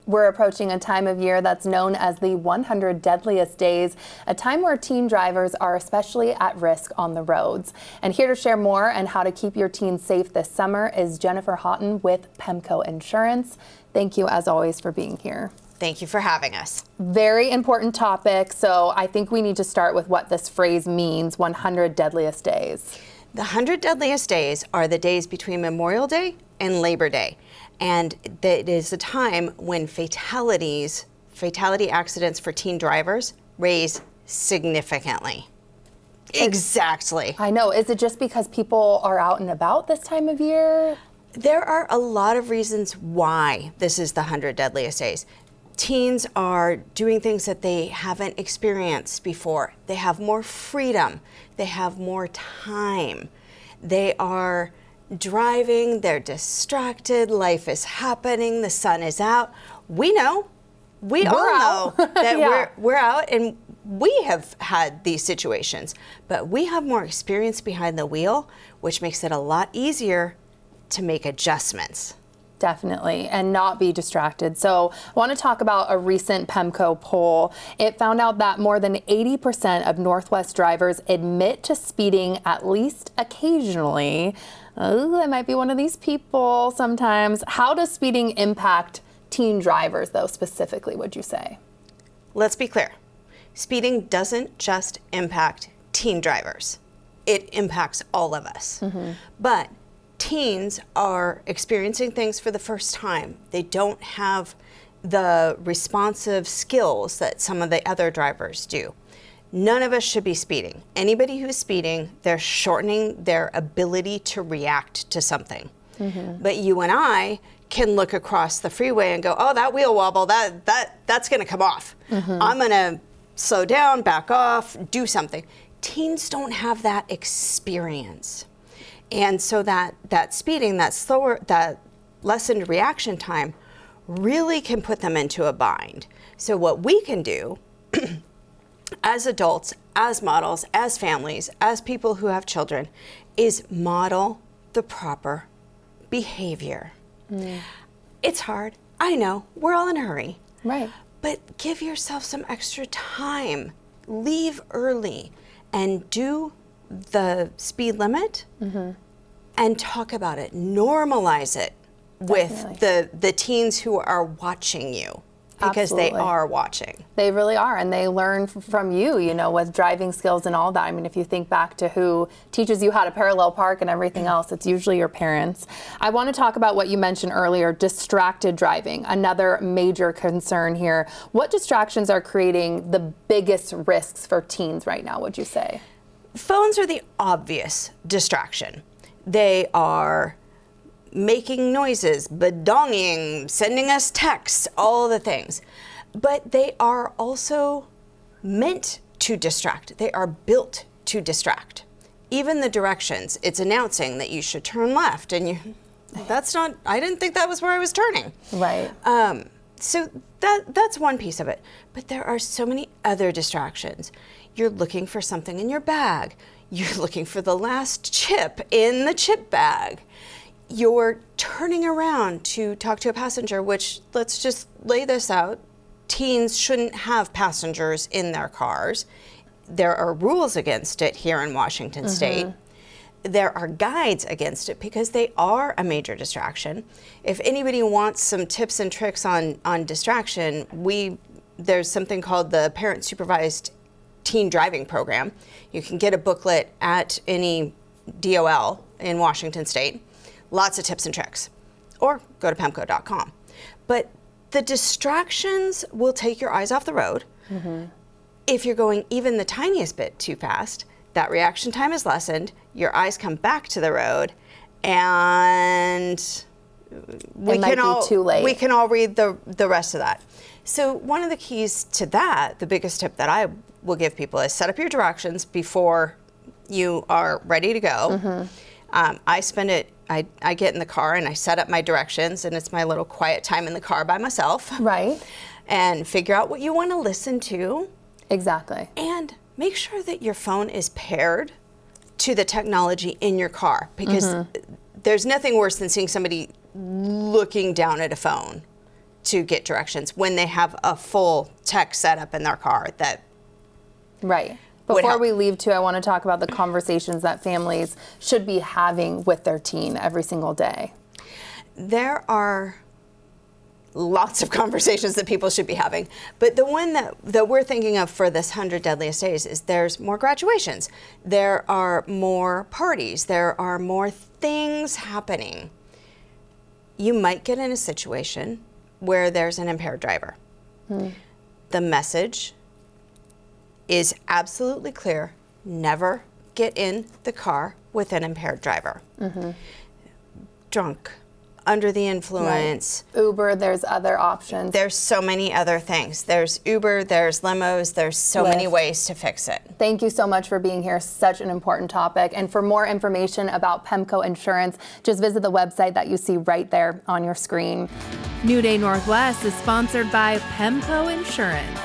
We're approaching a time of year that's known as the 100 Deadliest Days, a time where teen drivers are especially at risk on the roads. And here to share more and how to keep your teens safe this summer is Jennifer Houghton with PEMCO Insurance. Thank you, as always, for being here. Thank you for having us. Very important topic, so I think we need to start with what this phrase means, 100 Deadliest Days. The 100 Deadliest Days are the days between Memorial Day and Labor Day. And it is a time when fatality accidents for teen drivers raise significantly. Exactly. I know. Is it just because people are out and about this time of year? There are a lot of reasons why this is the 100 Deadliest Days. Teens are doing things that they haven't experienced before. They have more freedom. They have more time. They are driving, they're distracted, life is happening, the sun is out. We know, we all know that yeah. we're out, and we have had these situations, but we have more experience behind the wheel, which makes it a lot easier to make adjustments. Definitely, and not be distracted. So I want to talk about a recent PEMCO poll. It found out that more than 80% of Northwest drivers admit to speeding at least occasionally. I might be one of these people sometimes. How does speeding impact teen drivers, though, specifically, would you say? Let's be clear. Speeding doesn't just impact teen drivers. It impacts all of us. Mm-hmm. But teens are experiencing things for the first time. They don't have the responsive skills that some of the other drivers do. None of us should be speeding. Anybody who's speeding, they're shortening their ability to react to something. Mm-hmm. But you and I can look across the freeway and go, oh, that wheel wobble, that's gonna come off. Mm-hmm. I'm gonna slow down, back off, do something. Teens don't have that experience. And so that speeding, that slower, that lessened reaction time really can put them into a bind. So what we can do as adults, as models, as families, as people who have children, is model the proper behavior. Mm. It's hard, I know, we're all in a hurry. Right. But give yourself some extra time. Leave early and do the speed limit. Mm-hmm. And talk about it, normalize it. Definitely. With the teens who are watching you, because Absolutely. They are watching. They really are, and they learn from you, with driving skills and all that. I mean, if you think back to who teaches you how to parallel park and everything else, it's usually your parents. I want to talk about what you mentioned earlier, distracted driving, another major concern here. What distractions are creating the biggest risks for teens right now, would you say? Phones are the obvious distraction. They are making noises, badonging, sending us texts, all the things. But they are also meant to distract. They are built to distract. Even the directions, it's announcing that you should turn left, and I didn't think that was where I was turning. Right. So that's one piece of it. But there are so many other distractions. You're looking for something in your bag. You're looking for the last chip in the chip bag. You're turning around to talk to a passenger, which, let's just lay this out. Teens shouldn't have passengers in their cars. There are rules against it here in Washington mm-hmm. State. There are guides against it because they are a major distraction. If anybody wants some tips and tricks on distraction, there's something called the Parent Supervised Teen Driving Program. You can get a booklet at any DOL in Washington State. Lots of tips and tricks. Or go to PEMCO.com. But the distractions will take your eyes off the road. Mm-hmm. If you're going even the tiniest bit too fast, that reaction time is lessened, your eyes come back to the road, and we can all read the rest of that. So one of the keys to that, the biggest tip that I will give people, is set up your directions before you are ready to go. Mm-hmm. I get in the car and I set up my directions, and it's my little quiet time in the car by myself. Right. And figure out what you want to listen to. Exactly. And make sure that your phone is paired to the technology in your car, because mm-hmm. there's nothing worse than seeing somebody looking down at a phone to get directions when they have a full tech setup in their car that Right. would Before help. we leave too, I want to talk about the conversations that families should be having with their teen every single day. There are lots of conversations that people should be having, but the one that we're thinking of for this 100 Deadliest Days is there's more graduations, there are more parties, there are more things happening. You might get in a situation where there's an impaired driver. The message is absolutely clear: never get in the car with an impaired driver. Drunk, under the influence. Right. Uber, there's other options. There's so many other things. There's Uber, there's limos, there's so many Lyft. ways to fix it. Thank you so much for being here. Such an important topic. And for more information about PEMCO Insurance, just visit the website that you see right there on your screen. New Day Northwest is sponsored by PEMCO Insurance.